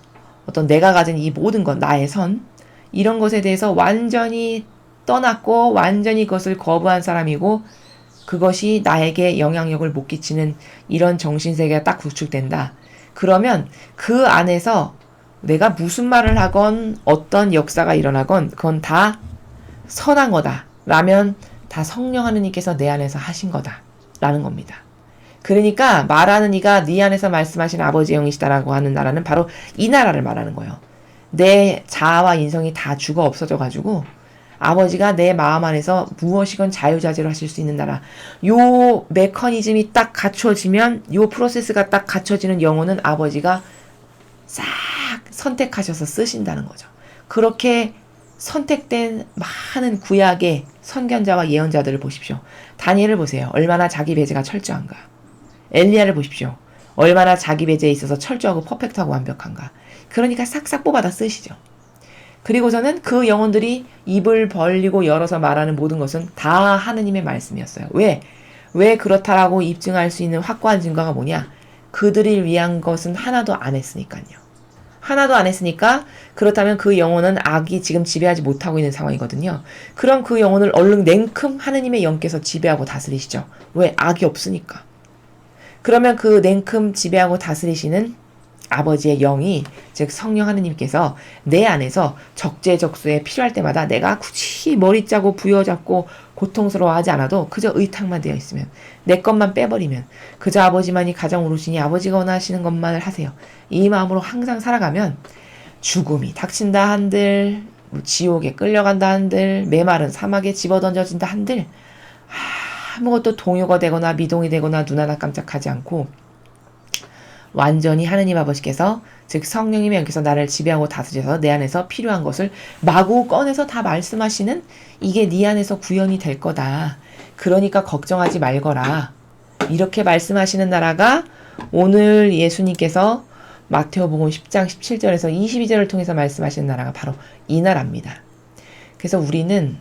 어떤 내가 가진 이 모든 것, 나의 선 이런 것에 대해서 완전히 떠났고 완전히 그것을 거부한 사람이고 그것이 나에게 영향력을 못 끼치는 이런 정신세계가 딱 구축된다. 그러면 그 안에서 내가 무슨 말을 하건 어떤 역사가 일어나건 그건 다 선한 거다. 라면 다 성령 하느님께서 내 안에서 하신 거다. 라는 겁니다. 그러니까 말하는 이가 네 안에서 말씀하신 아버지의 영이시다라고 하는 나라는 바로 이 나라를 말하는 거예요. 내 자아와 인성이 다 죽어 없어져가지고 아버지가 내 마음 안에서 무엇이건 자유자재로 하실 수 있는 나라. 요 메커니즘이 딱 갖춰지면 요 프로세스가 딱 갖춰지는 영혼은 아버지가 싹 선택하셔서 쓰신다는 거죠. 그렇게 선택된 많은 구약의 선견자와 예언자들을 보십시오. 다니엘을 보세요. 얼마나 자기 배제가 철저한가. 엘리야를 보십시오. 얼마나 자기 배제에 있어서 철저하고 퍼펙트하고 완벽한가. 그러니까 싹싹 뽑아다 쓰시죠. 그리고서는 그 영혼들이 입을 벌리고 열어서 말하는 모든 것은 다 하느님의 말씀이었어요. 왜? 왜 그렇다라고 입증할 수 있는 확고한 증거가 뭐냐? 그들을 위한 것은 하나도 안 했으니까요. 하나도 안 했으니까 그렇다면 그 영혼은 악이 지금 지배하지 못하고 있는 상황이거든요. 그럼 그 영혼을 얼른 냉큼 하느님의 영께서 지배하고 다스리시죠. 왜? 악이 없으니까. 그러면 그 냉큼 지배하고 다스리시는 아버지의 영이 즉 성령 하느님께서 내 안에서 적재적소에 필요할 때마다 내가 굳이 머리 짜고 부여잡고 고통스러워하지 않아도 그저 의탁만 되어 있으면 내 것만 빼버리면 그저 아버지만이 가장 오르시니 아버지가 원하시는 것만을 하세요. 이 마음으로 항상 살아가면 죽음이 닥친다 한들 지옥에 끌려간다 한들 메마른 사막에 집어던져진다 한들 아무것도 동요가 되거나 미동이 되거나 눈 하나 깜짝하지 않고 완전히 하느님 아버지께서 즉 성령님의 영께서 나를 지배하고 다스려서 내 안에서 필요한 것을 마구 꺼내서 다 말씀하시는 이게 네 안에서 구현이 될 거다. 그러니까 걱정하지 말거라. 이렇게 말씀하시는 나라가 오늘 예수님께서 마태오복음 10장 17절에서 22절을 통해서 말씀하시는 나라가 바로 이 나라입니다. 그래서 우리는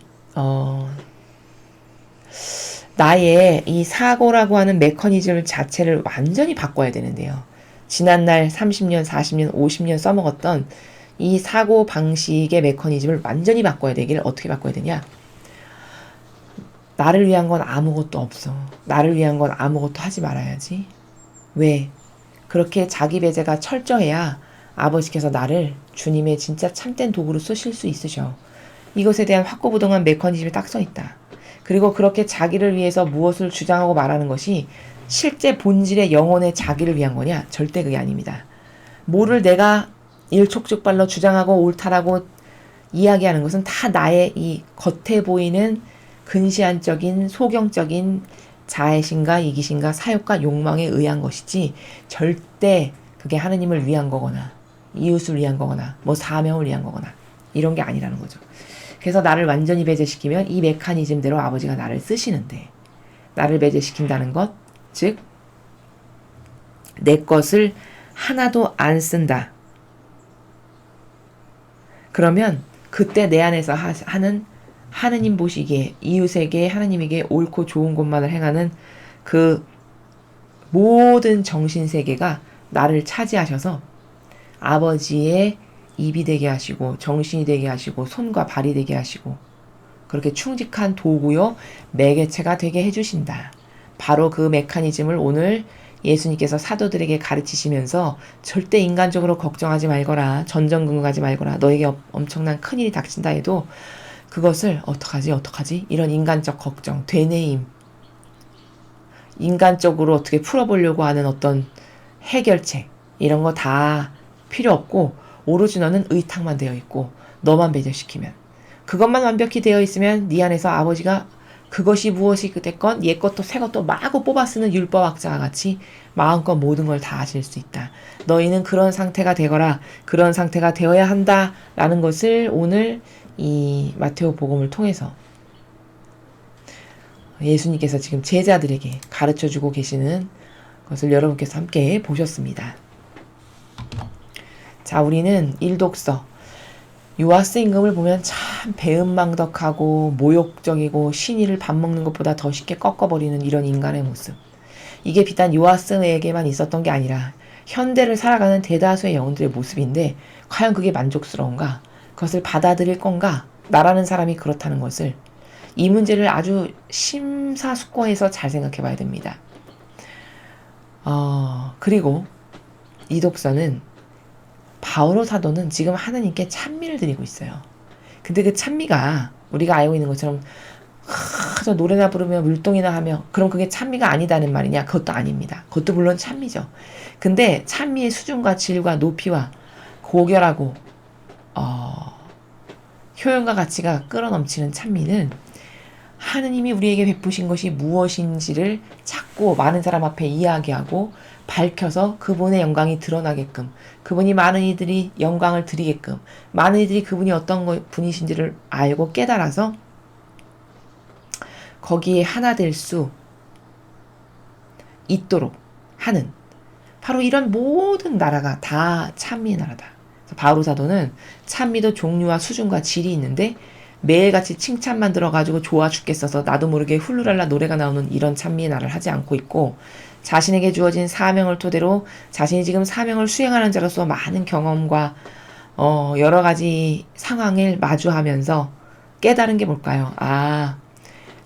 나의 이 사고라고 하는 메커니즘 자체를 완전히 바꿔야 되는데요. 지난날 30년, 40년, 50년 써먹었던 이 사고 방식의 메커니즘을 완전히 바꿔야 되기를 어떻게 바꿔야 되냐? 나를 위한 건 아무것도 없어. 나를 위한 건 아무것도 하지 말아야지. 왜? 그렇게 자기 배제가 철저해야 아버지께서 나를 주님의 진짜 참된 도구로 쓰실 수 있으셔. 이것에 대한 확고부동한 메커니즘이 딱 써있다. 그리고 그렇게 자기를 위해서 무엇을 주장하고 말하는 것이 실제 본질의 영혼의 자기를 위한 거냐? 절대 그게 아닙니다. 뭐를 내가 일촉즉발로 주장하고 옳다라고 이야기하는 것은 다 나의 이 겉에 보이는 근시안적인 소경적인 자애심과 이기심과 사욕과 욕망에 의한 것이지 절대 그게 하느님을 위한 거거나 이웃을 위한 거거나 뭐 사명을 위한 거거나 이런 게 아니라는 거죠. 그래서 나를 완전히 배제시키면 이 메커니즘대로 아버지가 나를 쓰시는데 나를 배제시킨다는 것, 즉 내 것을 하나도 안 쓴다. 그러면 그때 내 안에서 하는 하느님 보시기에 이웃에게 하느님에게 옳고 좋은 것만을 행하는 그 모든 정신세계가 나를 차지하셔서 아버지의 입이 되게 하시고 정신이 되게 하시고 손과 발이 되게 하시고 그렇게 충직한 도구요 매개체가 되게 해주신다. 바로 그 메커니즘을 오늘 예수님께서 사도들에게 가르치시면서 절대 인간적으로 걱정하지 말거라. 전전긍긍하지 말거라. 너에게 엄청난 큰일이 닥친다 해도 그것을 어떡하지? 이런 인간적 걱정, 되뇌임, 인간적으로 어떻게 풀어보려고 하는 어떤 해결책 이런 거 다 필요 없고 오로지 너는 의탁만 되어 있고 너만 배제시키면 그것만 완벽히 되어 있으면 네 안에서 아버지가 그것이 무엇이 됐건 옛 것도 새 것도 마구 뽑아 쓰는 율법학자와 같이 마음껏 모든 걸 다 하실 수 있다. 너희는 그런 상태가 되거라. 그런 상태가 되어야 한다라는 것을 오늘 이 마테오 복음을 통해서 예수님께서 지금 제자들에게 가르쳐주고 계시는 그것을 여러분께서 함께 보셨습니다. 자, 우리는 일독서 요아스 임금을 보면 참 배은망덕하고 모욕적이고 신의를 밥 먹는 것보다 더 쉽게 꺾어버리는 이런 인간의 모습. 이게 비단 요아스에게만 있었던 게 아니라 현대를 살아가는 대다수의 영혼들의 모습인데 과연 그게 만족스러운가? 그것을 받아들일 건가? 나라는 사람이 그렇다는 것을 이 문제를 아주 심사숙고해서 잘 생각해 봐야 됩니다. 그리고 이 독서는 바오로 사도는 지금 하나님께 찬미를 드리고 있어요. 근데 그 찬미가 우리가 알고 있는 것처럼 저 노래나 부르며 물동이나 하며 그럼 그게 찬미가 아니다는 말이냐? 그것도 아닙니다. 그것도 물론 찬미죠. 근데 찬미의 수준과 질과 높이와 고결하고 효용과 가치가 끌어넘치는 찬미는 하느님이 우리에게 베푸신 것이 무엇인지를 찾고 많은 사람 앞에 이야기하고 밝혀서 그분의 영광이 드러나게끔, 그분이 많은 이들이 영광을 드리게끔, 많은 이들이 그분이 어떤 분이신지를 알고 깨달아서 거기에 하나 될 수 있도록 하는, 바로 이런 모든 나라가 다 찬미의 나라다. 바오로 사도는 찬미도 종류와 수준과 질이 있는데 매일같이 칭찬만 들어가지고 좋아 죽겠어서 나도 모르게 훌루랄라 노래가 나오는 이런 찬미의 나라를 하지 않고 있고, 자신에게 주어진 사명을 토대로 자신이 지금 사명을 수행하는 자로서 많은 경험과 여러 가지 상황을 마주하면서 깨달은 게 뭘까요?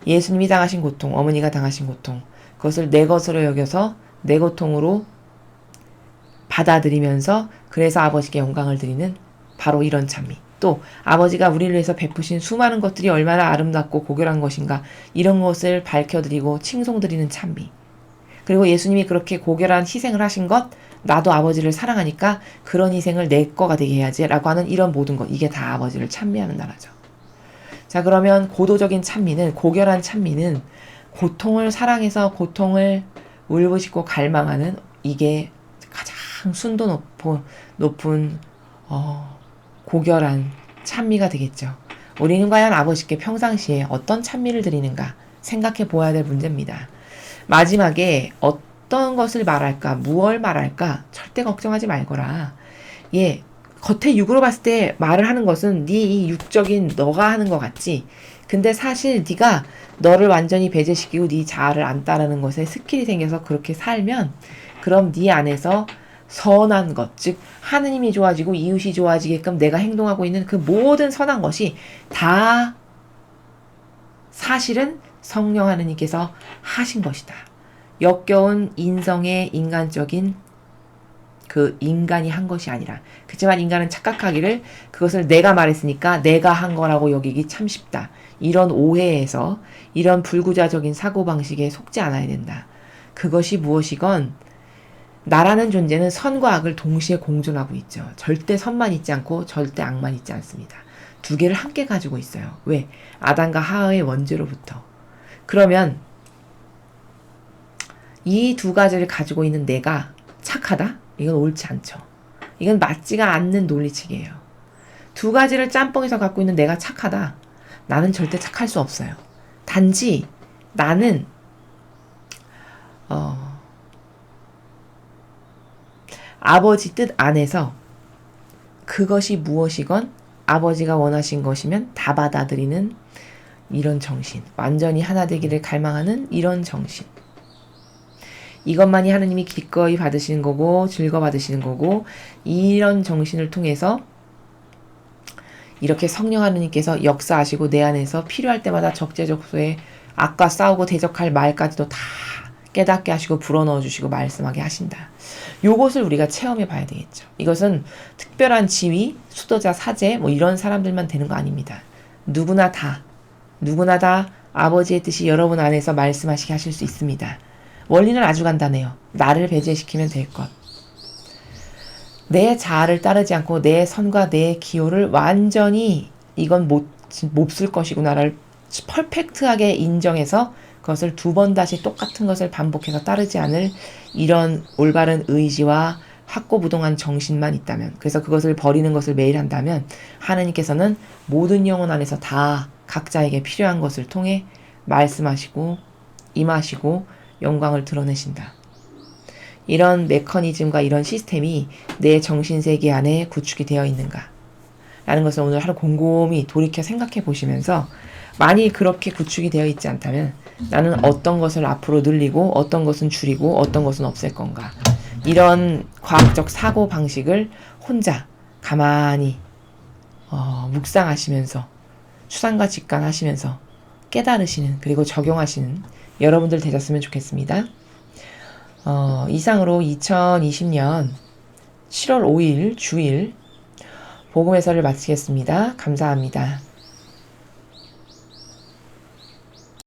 예수님이 당하신 고통, 어머니가 당하신 고통, 그것을 내 것으로 여겨서 내 고통으로 받아들이면서 그래서 아버지께 영광을 드리는 바로 이런 찬미. 또 아버지가 우리를 위해서 베푸신 수많은 것들이 얼마나 아름답고 고결한 것인가, 이런 것을 밝혀드리고 칭송드리는 찬미. 그리고 예수님이 그렇게 고결한 희생을 하신 것, 나도 아버지를 사랑하니까 그런 희생을 내 거가 되게 해야지 라고 하는 이런 모든 것, 이게 다 아버지를 찬미하는 나라죠. 자, 그러면 고도적인 찬미는, 고결한 찬미는 고통을 사랑해서 고통을 울부짖고 갈망하는, 이게 가장 순도 높은 고결한 찬미가 되겠죠. 우리는 과연 아버지께 평상시에 어떤 찬미를 드리는가 생각해 보아야 될 문제입니다. 마지막에 어떤 것을 말할까, 무엇을 말할까 절대 걱정하지 말거라. 겉에 육으로 봤을 때 말을 하는 것은 네 이 육적인 너가 하는 것 같지. 근데 사실 네가 너를 완전히 배제시키고 네 자아를 안 따르는 것에 스킬이 생겨서 그렇게 살면, 그럼 네 안에서 선한 것, 즉 하느님이 좋아지고 이웃이 좋아지게끔 내가 행동하고 있는 그 모든 선한 것이 다 사실은 성령 하느님께서 하신 것이다. 역겨운 인성의 인간적인 그 인간이 한 것이 아니라, 그렇지만 인간은 착각하기를 그것을 내가 말했으니까 내가 한 거라고 여기기 참 쉽다. 이런 오해에서, 이런 불구자적인 사고방식에 속지 않아야 된다. 그것이 무엇이건 나라는 존재는 선과 악을 동시에 공존하고 있죠. 절대 선만 있지 않고 절대 악만 있지 않습니다. 두 개를 함께 가지고 있어요. 왜? 아담과 하와의 원죄로부터. 그러면 이 두 가지를 가지고 있는 내가 착하다? 이건 옳지 않죠. 이건 맞지가 않는 논리칙이에요. 두 가지를 짬뽕해서 갖고 있는 내가 착하다? 나는 절대 착할 수 없어요. 단지 나는 아버지 뜻 안에서 그것이 무엇이건 아버지가 원하신 것이면 다 받아들이는 이런 정신, 완전히 하나 되기를 갈망하는 이런 정신, 이것만이 하느님이 기꺼이 받으시는 거고 즐거 받으시는 거고, 이런 정신을 통해서 이렇게 성령 하느님께서 역사하시고 내 안에서 필요할 때마다 적재적소에 악과 싸우고 대적할 말까지도 다 깨닫게 하시고 불어넣어 주시고 말씀하게 하신다. 요것을 우리가 체험해 봐야 되겠죠. 이것은 특별한 지위, 수도자, 사제 이런 사람들만 되는 거 아닙니다. 누구나 다 아버지의 뜻이 여러분 안에서 말씀하시게 하실 수 있습니다. 원리는 아주 간단해요. 나를 배제시키면 될 것. 내 자아를 따르지 않고 내 선과 내 기호를 완전히 이건 몹쓸 것이구나를 퍼펙트하게 인정해서 그것을 두 번 다시 똑같은 것을 반복해서 따르지 않을 이런 올바른 의지와 확고부동한 정신만 있다면, 그래서 그것을 버리는 것을 매일 한다면 하나님께서는 모든 영혼 안에서 다 각자에게 필요한 것을 통해 말씀하시고 임하시고 영광을 드러내신다. 이런 메커니즘과 이런 시스템이 내 정신세계 안에 구축이 되어 있는가? 라는 것을 오늘 하루 곰곰이 돌이켜 생각해 보시면서 만일 그렇게 구축이 되어 있지 않다면 나는 어떤 것을 앞으로 늘리고 어떤 것은 줄이고 어떤 것은 없앨 건가? 이런 과학적 사고 방식을 혼자 가만히 묵상하시면서 추상과 직관하시면서 깨달으시는 그리고 적용하시는 여러분들 되셨으면 좋겠습니다. 이상으로 2020년 7월 5일 주일 복음 해설을 마치겠습니다. 감사합니다.